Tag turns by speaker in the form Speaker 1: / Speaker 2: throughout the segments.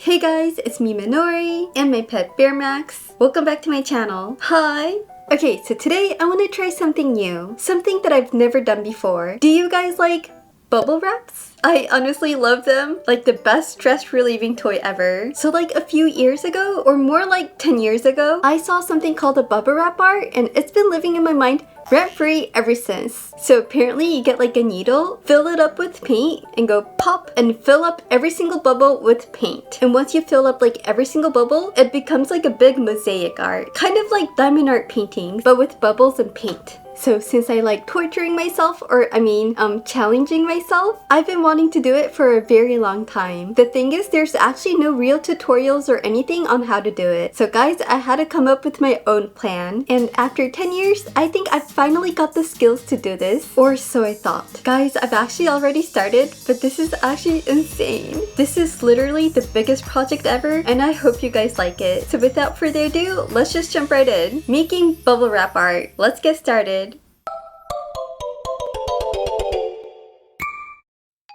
Speaker 1: Hey guys, it's me Minori and my pet Bear Max. Welcome back to my channel. Hi! Okay, so today I want to try something new. Something that I've never done before. Do you guys like bubble wraps? I honestly love them. Like the best stress relieving toy ever. So like a few years ago, or more like 10 years ago, I saw something called a bubble wrap art and it's been living in my mind rent-free ever since. So apparently you get like a needle, fill it up with paint, and go pop and fill up every single bubble with paint. And once you fill up like every single bubble, it becomes like a big mosaic art. Kind of like diamond art paintings, but with bubbles and paint. So since I like torturing myself, challenging myself, I've been wanting to do it for a very long time. The thing is, there's actually no real tutorials or anything on how to do it. So guys, I had to come up with my own plan. And after 10 years, I think I've finally got the skills to do this. Or so I thought. Guys, I've actually already started, but this is actually insane. This is literally the biggest project ever, and I hope you guys like it. So without further ado, let's just jump right in. Making bubble wrap art. Let's get started.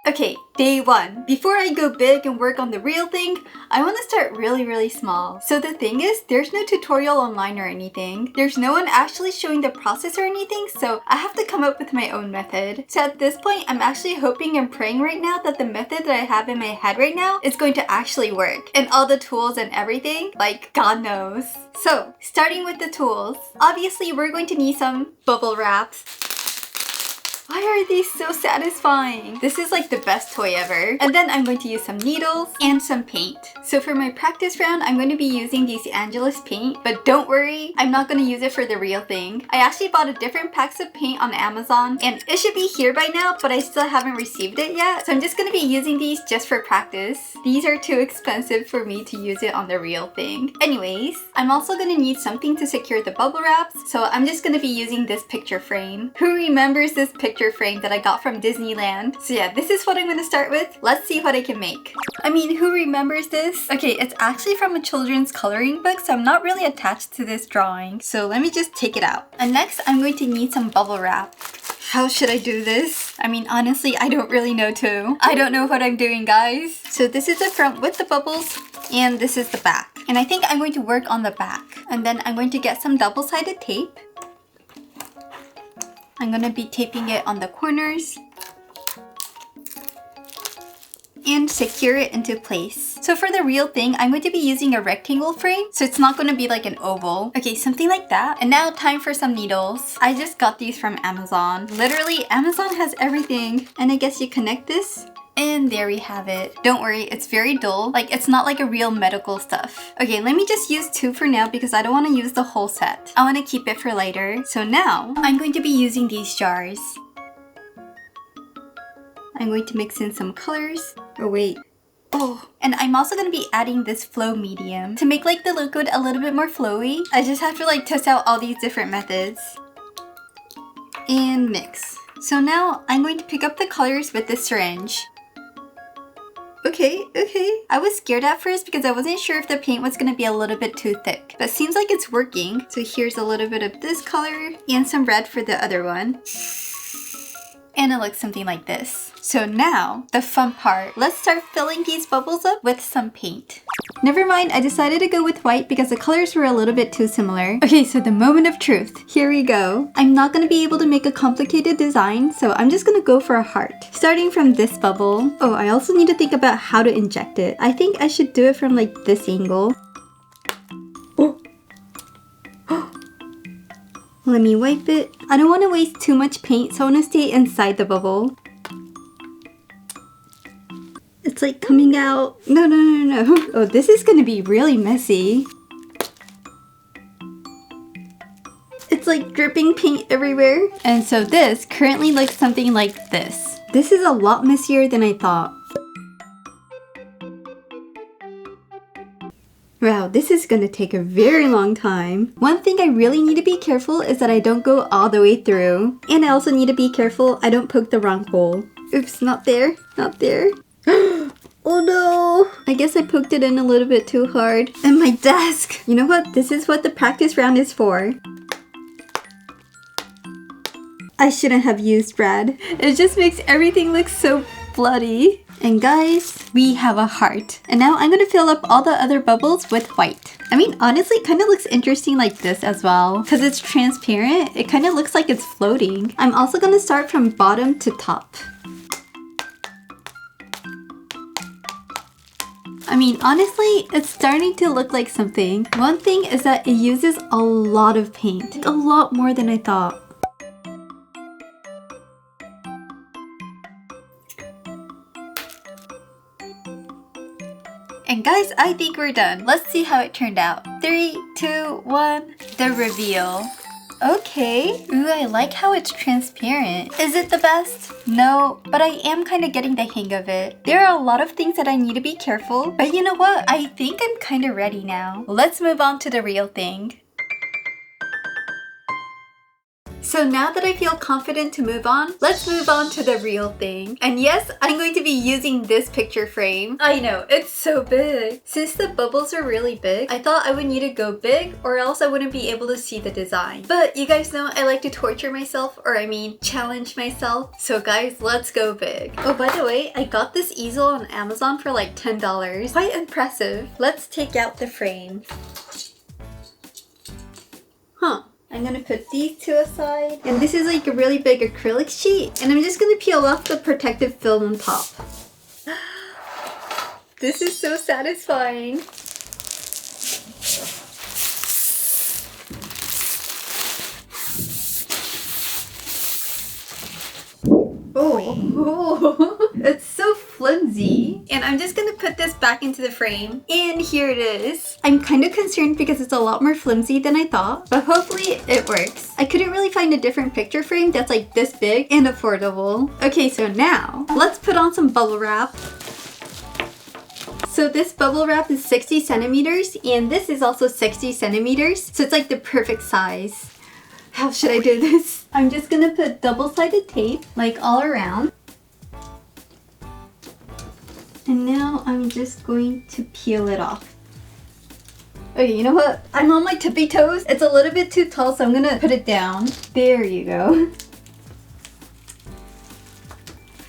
Speaker 1: Okay, day one. Before I go big and work on the real thing, I want to start really small. So the thing is, there's no tutorial online or anything. There's no one actually showing the process or anything, so I have to come up with my own method. So at this point, I'm actually hoping and praying right now that the method that I have in my head right now is going to actually work. And all the tools and everything, like God knows. So, starting with the tools. Obviously, we're going to need some bubble wraps. Why are these so satisfying? This is like the best toy ever. And then I'm going to use some needles and some paint. So for my practice round, I'm going to be using these Angelus paint, but don't worry, I'm not going to use it for the real thing. I actually bought a different packs of paint on Amazon and it should be here by now, but I still haven't received it yet. So I'm just going to be using these just for practice. These are too expensive for me to use it on the real thing. Anyways, I'm also going to need something to secure the bubble wraps. So I'm just going to be using this picture frame. Who remembers this picture frame that I got from Disneyland? So yeah, this is what I'm going to start with. Let's see what I can make. I mean, who remembers this? Okay, it's actually from a children's coloring book, so I'm not really attached to this drawing. So let me just take it out. And next, I'm going to need some bubble wrap. How should I do this? I mean, honestly, I don't really know too. I don't know what I'm doing, guys. So this is the front with the bubbles, and this is the back. And I think I'm going to work on the back. And then I'm going to get some double-sided tape. I'm going to be taping it on the corners and secure it into place. So for the real thing, I'm going to be using a rectangle frame, so it's not going to be like an oval. Okay, something like that. And now time for some needles. I just got these from Amazon. Literally, Amazon has everything. And I guess you connect this. And there we have it. Don't worry, it's very dull. Like, it's not like a real medical stuff. Okay, let me just use 2 for now because I don't want to use the whole set. I want to keep it for later. So now, I'm going to be using these jars. I'm going to mix in some colors. Oh wait. Oh, and I'm also going to be adding this flow medium to make like the liquid a little bit more flowy. I just have to like test out all these different methods. And mix. So now, I'm going to pick up the colors with the syringe. Okay. I was scared at first because I wasn't sure if the paint was going to be a little bit too thick. But seems like it's working. So here's a little bit of this color and some red for the other one. And it looks something like this. So now, the fun part. Let's start filling these bubbles up with some paint. Never mind, I decided to go with white because the colors were a little bit too similar. Okay, so the moment of truth. Here we go. I'm not going to be able to make a complicated design, so I'm just going to go for a heart. Starting from this bubble. Oh, I also need to think about how to inject it. I think I should do it from like this angle. Oh. Let me wipe it. I don't want to waste too much paint, so I want to stay inside the bubble. It's like coming out. No. Oh, this is going to be really messy. It's like dripping paint everywhere. And so this currently looks something like this. This is a lot messier than I thought. Wow, this is gonna take a very long time. One thing I really need to be careful is that I don't go all the way through. And I also need to be careful I don't poke the wrong hole. Oops, not there. Oh no! I guess I poked it in a little bit too hard. And my desk! You know what? This is what the practice round is for. I shouldn't have used red. It just makes everything look so bloody. And guys, we have a heart. And now I'm gonna fill up all the other bubbles with white. I mean, honestly, it kind of looks interesting like this as well. Because it's transparent, it kind of looks like it's floating. I'm also gonna start from bottom to top. I mean, honestly, it's starting to look like something. One thing is that it uses a lot of paint. A lot more than I thought. And guys, I think we're done. Let's see how it turned out. 3, 2, 1, the reveal. Okay. Ooh, I like how it's transparent. Is it the best? No, but I am kind of getting the hang of it. There are a lot of things that I need to be careful, but you know what? I think I'm kind of ready now. Let's move on to the real thing. So now that I feel confident to move on, let's move on to the real thing. And yes, I'm going to be using this picture frame. I know, it's so big. Since the bubbles are really big, I thought I would need to go big or else I wouldn't be able to see the design. But you guys know I like to torture myself, or I mean, challenge myself. So guys, let's go big. Oh, by the way, I got this easel on Amazon for like $10. Quite impressive. Let's take out the frame. Huh. I'm gonna put these two aside. And this is like a really big acrylic sheet. And I'm just gonna peel off the protective film on top. This is so satisfying. Oh, it's so flimsy. And I'm just gonna put this back into the frame. And here it is. I'm kind of concerned because it's a lot more flimsy than I thought, but hopefully it works. I couldn't really find a different picture frame that's like this big and affordable. Okay, so now let's put on some bubble wrap. So this bubble wrap is 60 centimeters and this is also 60 centimeters. So it's like the perfect size. How should I do this? I'm just gonna put double-sided tape like all around. And now I'm just going to peel it off. Okay, you know what? I'm on my tippy toes. It's a little bit too tall, so I'm gonna put it down. There you go.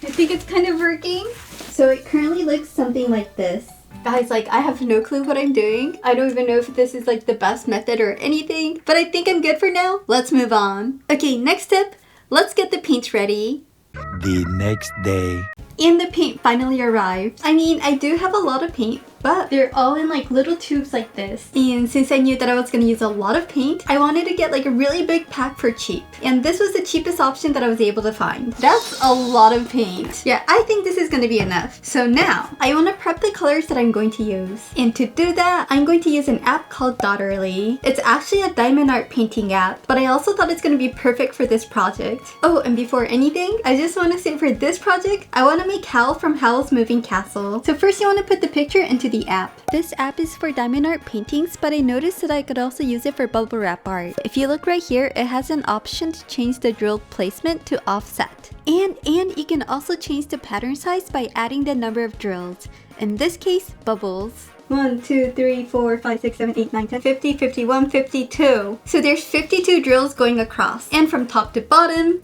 Speaker 1: I think it's kind of working. So it currently looks something like this. Guys, like, I have no clue what I'm doing. I don't even know if this is like the best method or anything, but I think I'm good for now. Let's move on. Okay, next step, let's get the paints ready.
Speaker 2: The next day.
Speaker 1: And the paint finally arrived. I mean, I do have a lot of paint, but they're all in like little tubes like this. And since I knew that I was gonna use a lot of paint, I wanted to get like a really big pack for cheap. And this was the cheapest option that I was able to find. That's a lot of paint. Yeah, I think this is gonna be enough. So now, I wanna prep the colors that I'm going to use. And to do that, I'm going to use an app called Dotterly. It's actually a diamond art painting app, but I also thought it's gonna be perfect for this project. Oh, and before anything, I just wanna say for this project, I wanna make Hal from Howl's Moving Castle. So first you wanna put the picture into the app. This app is for diamond art paintings, but I noticed that I could also use it for bubble wrap art. If you look right here, it has an option to change the drill placement to offset. And you can also change the pattern size by adding the number of drills. In this case, bubbles. 1, 2, 3, 4, 5, 6, 7, 8, 9, 10, 50, 51, 52. So there's 52 drills going across. And from top to bottom,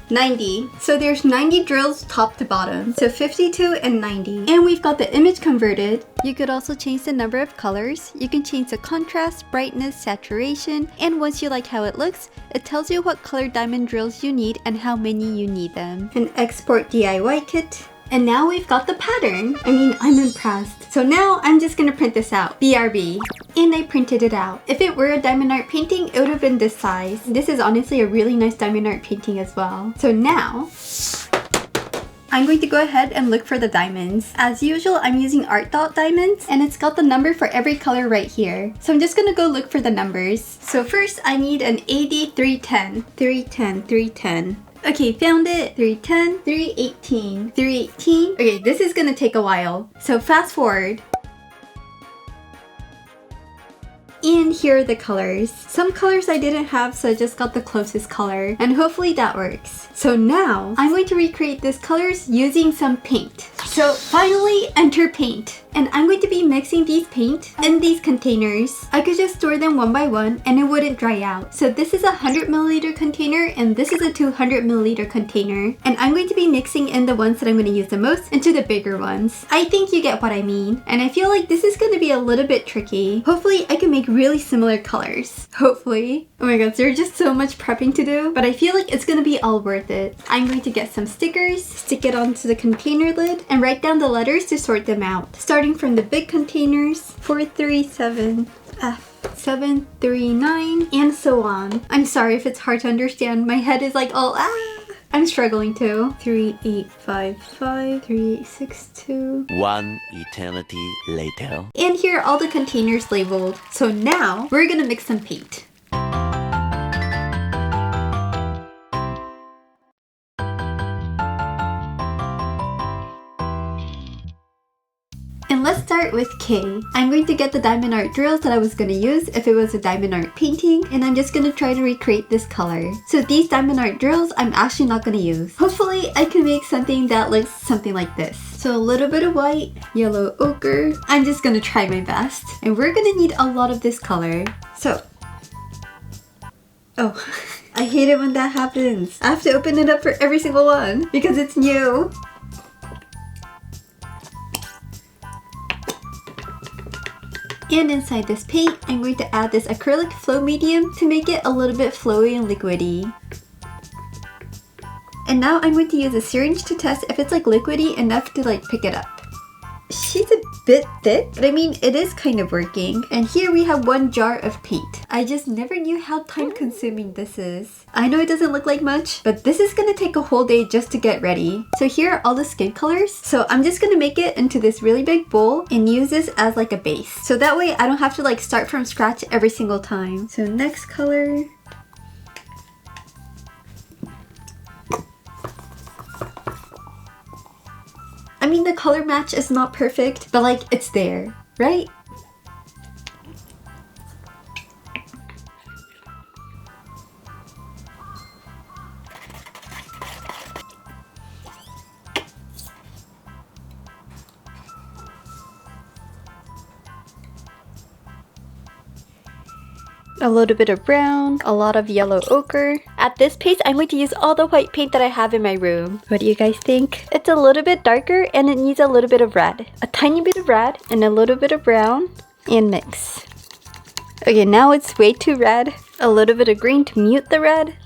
Speaker 1: 90. So there's 90 drills top to bottom. So 52 and 90. And we've got the image converted. You could also change the number of colors. You can change the contrast, brightness, saturation. And once you like how it looks, it tells you what color diamond drills you need and how many you need them. An export DIY kit. And now we've got the pattern. I mean, I'm impressed. So now I'm just gonna print this out. BRB. And I printed it out. If it were a diamond art painting, it would have been this size. This is honestly a really nice diamond art painting as well. So now, I'm going to go ahead and look for the diamonds. As usual, I'm using Art Dot diamonds, and it's got the number for every color right here. So I'm just gonna go look for the numbers. So first, I need an AD 310. 310, 310. Okay, found it. 310, 318, 318. Okay, this is gonna take a while. So fast forward. And here are the colors. Some colors I didn't have, so I just got the closest color, and hopefully that works. So now I'm going to recreate these colors using some paint. So finally enter paint. And I'm going to be mixing these paint in these containers. I could just store them one by one and it wouldn't dry out. So this is a 100 milliliter container and this is a 200 milliliter container. And I'm going to be mixing in the ones that I'm going to use the most into the bigger ones. I think you get what I mean. And I feel like this is going to be a little bit tricky. Hopefully I can make really similar colors. Hopefully. Oh my god, there's just so much prepping to do. But I feel like it's going to be all worth it. I'm going to get some stickers, stick it onto the container lid, and write down the letters to sort them out. Starting from the big containers, 437F. 739 and so on. I'm sorry if it's hard to understand. My head is like all I'm struggling too. 3855, 3862.
Speaker 2: One eternity later.
Speaker 1: And here are all the containers labeled. So now we're gonna mix some paint. And let's start with K. I'm going to get the diamond art drills that I was going to use if it was a diamond art painting, and I'm just going to try to recreate this color. So these diamond art drills I'm actually not going to use. Hopefully I can make something that looks something like this. So a little bit of white, yellow ochre. I'm just going to try my best. And we're going to need a lot of this color. So, oh, I hate it when that happens. I have to open it up for every single one because it's new. And inside this paint, I'm going to add this acrylic flow medium to make it a little bit flowy and liquidy. And now I'm going to use a syringe to test if it's like liquidy enough to like pick it up. She's a bit thick, but I mean, it is kind of working. And here we have 1 jar of paint. I just never knew how time consuming this is. I know it doesn't look like much, but this is gonna take a whole day just to get ready. So here are all the skin colors. So I'm just gonna make it into this really big bowl and use this as like a base. So that way I don't have to like start from scratch every single time. So next color. I mean, the color match is not perfect, but like it's there, right? A little bit of brown, a lot of yellow ochre. At this pace, I'm going to use all the white paint that I have in my room. What do you guys think? It's a little bit darker and it needs a little bit of red. A tiny bit of red and a little bit of brown and mix. Okay, now it's way too red. A little bit of green to mute the red.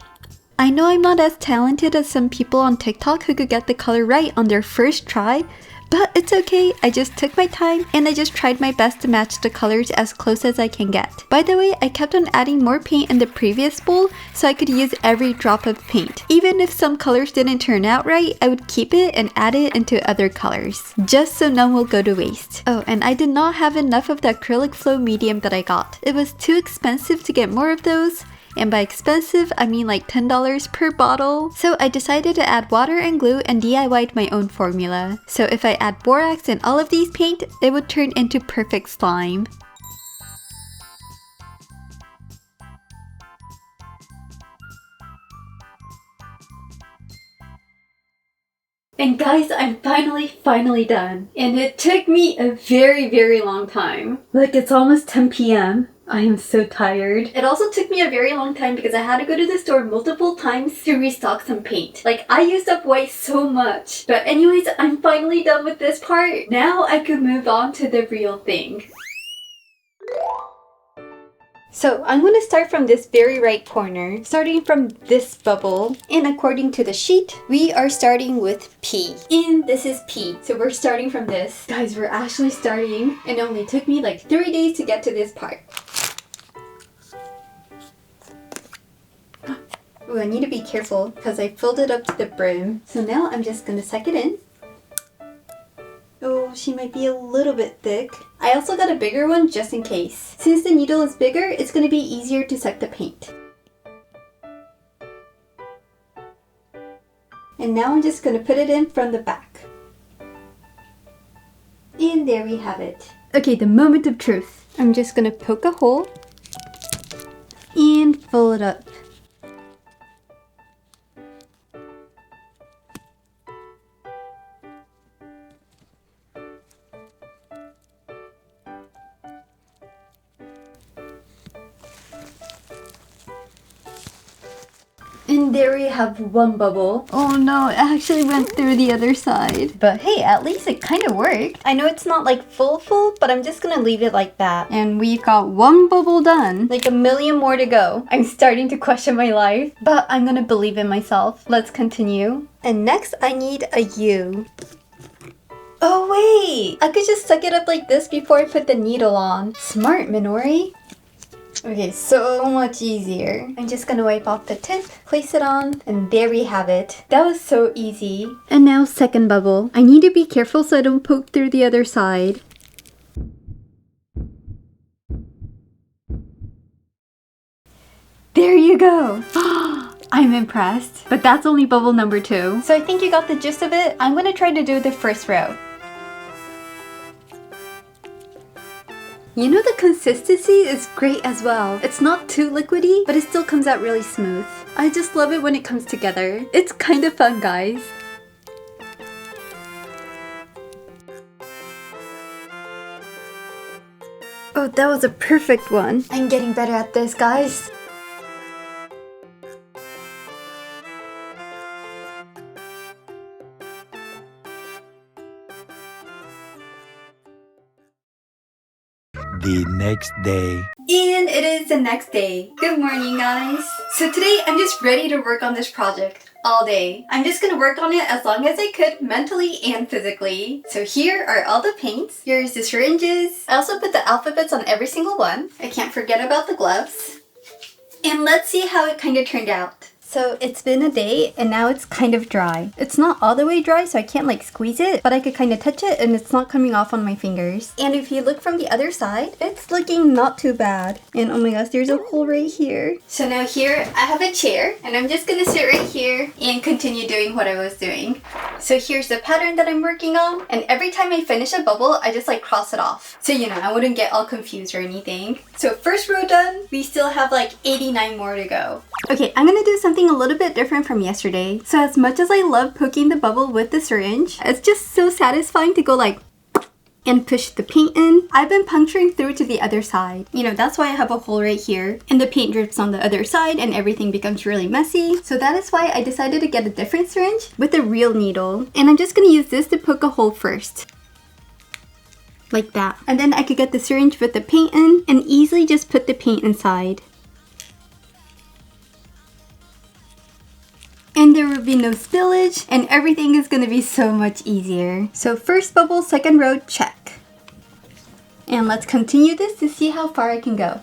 Speaker 1: I know I'm not as talented as some people on TikTok who could get the color right on their first try, but it's okay. I just took my time and I just tried my best to match the colors as close as I can get. By the way, I kept on adding more paint in the previous bowl so I could use every drop of paint. Even if some colors didn't turn out right, I would keep it and add it into other colors, just so none will go to waste. Oh, and I did not have enough of the acrylic flow medium that I got. It was too expensive to get more of those. And by expensive, I mean like $10 per bottle. So I decided to add water and glue and DIY'd my own formula. So if I add borax in all of these paint, it would turn into perfect slime. And guys, I'm finally done. And it took me a very long time. Like, it's almost 10 p.m. I am so tired. It also took me a very long time because I had to go to the store multiple times to restock some paint. Like, I used up white so much. But anyways, I'm finally done with this part. Now I could move on to the real thing. So I'm going to start from this very right corner, starting from this bubble. And according to the sheet, we are starting with P. And this is P. So we're starting from this. Guys, we're actually starting. And it only took me like 3 days to get to this part. Oh, I need to be careful because I filled it up to the brim. So now I'm just going to suck it in. Oh, she might be a little bit thick. I also got a bigger one just in case. Since the needle is bigger, it's going to be easier to suck the paint. And now I'm just going to put it in from the back. And there we have it. Okay, the moment of truth. I'm just going to poke a hole and fill it up. And there we have one bubble. Oh no, it actually went through the other side. But hey, at least it kind of worked. I know it's not like full, but I'm just gonna leave it like that. And we've got one bubble done. Like a million more to go. I'm starting to question my life, but I'm gonna believe in myself. Let's continue. And next, I need a U. Oh wait, I could just suck it up like this before I put the needle on. Smart, Minori. Okay, so much easier. I'm just gonna wipe off the tip, place it on, and there we have it. That was so easy. And now second bubble. I need to be careful so I don't poke through the other side. There you go! I'm impressed. But that's only bubble number 2. So I think you got the gist of it. I'm gonna try to do the first row. You know, the consistency is great as well. It's not too liquidy, but it still comes out really smooth. I just love it when it comes together. It's kind of fun, guys. Oh, that was a perfect one. I'm getting better at this, guys.
Speaker 2: The next day.
Speaker 1: And it is the next day. Good morning, guys. So today I'm just ready to work on this project all day. I'm just gonna work on it as long as I could, mentally and physically. So here are all the paints. Here's the syringes. I also put the alphabets on every single one. I can't forget about the gloves. And let's see how it kind of turned out. So it's been a day and now it's kind of dry. It's not all the way dry, so I can't like squeeze it, but I could kind of touch it and it's not coming off on my fingers. And if you look from the other side, it's looking not too bad. And oh my gosh, there's a hole right here. So now here I have a chair and I'm just gonna sit right here and continue doing what I was doing. So here's the pattern that I'm working on, and every time I finish a bubble, I just like cross it off. So you know, I wouldn't get all confused or anything. So first row done, we still have like 89 more to go. Okay, I'm gonna do something a little bit different from yesterday. So as much as I love poking the bubble with the syringe, it's just so satisfying to go like and push the paint in. I've been puncturing through to the other side. You know, that's why I have a hole right here and the paint drips on the other side and everything becomes really messy. So that is why I decided to get a different syringe with a real needle. And I'm just gonna use this to poke a hole first. Like that. And then I could get the syringe with the paint in and easily just put the paint inside. And there will be no spillage and everything is going to be so much easier. So first bubble, second row, check. And let's continue this to see how far I can go.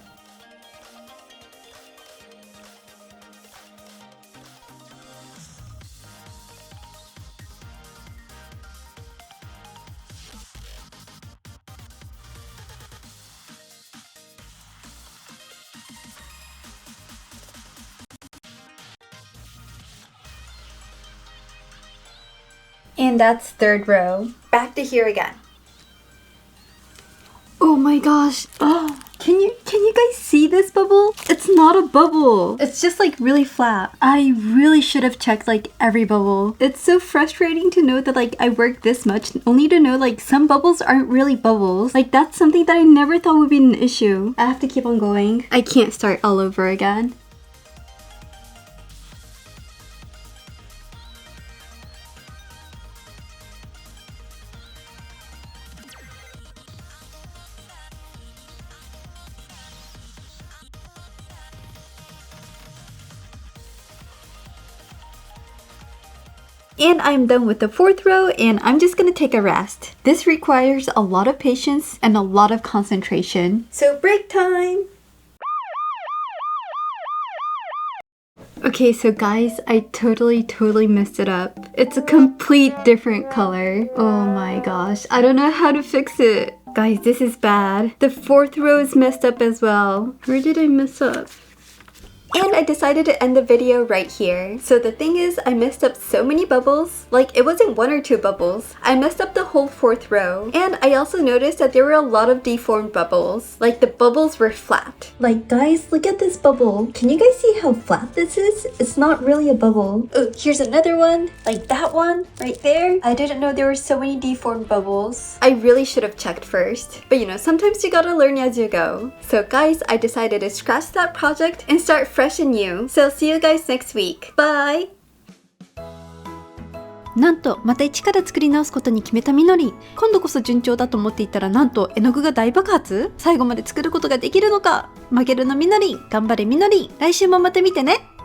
Speaker 1: And that's third row. Back to here again. Oh my gosh. Oh, can you guys see this bubble? It's not a bubble. It's just like really flat. I really should have checked like every bubble. It's so frustrating to know that like I worked this much only to know like some bubbles aren't really bubbles. Like that's something that I never thought would be an issue. I have to keep on going. I can't start all over again. And I'm done with the fourth row and I'm just gonna take a rest. This requires a lot of patience and a lot of concentration. So break time! Okay, so guys, I totally messed it up. It's a complete different color. Oh my gosh, I don't know how to fix it. Guys, this is bad. The fourth row is messed up as well. Where did I mess up? And I decided to end the video right here. So the thing is, I messed up so many bubbles. Like, it wasn't 1 or 2 bubbles. I messed up the whole 4th row. And I also noticed that there were a lot of deformed bubbles. Like, the bubbles were flat. Like, guys, look at this bubble. Can you guys see how flat this is? It's not really a bubble. Oh, here's another one. Like that one right there. I didn't know there were so many deformed bubbles. I really should have checked first. But you know, sometimes you gotta learn as you go. So guys, I decided to scratch that project and start fresh and new. So see you guys next week. Bye!
Speaker 3: なんとまた一から作り直すことに決めたみのり。今度こそ順調だと思っていたら、なんと絵の具が大爆発。最後まで作ることができるのか。負けるのみのり、頑張れみのり。来週もまた見てね。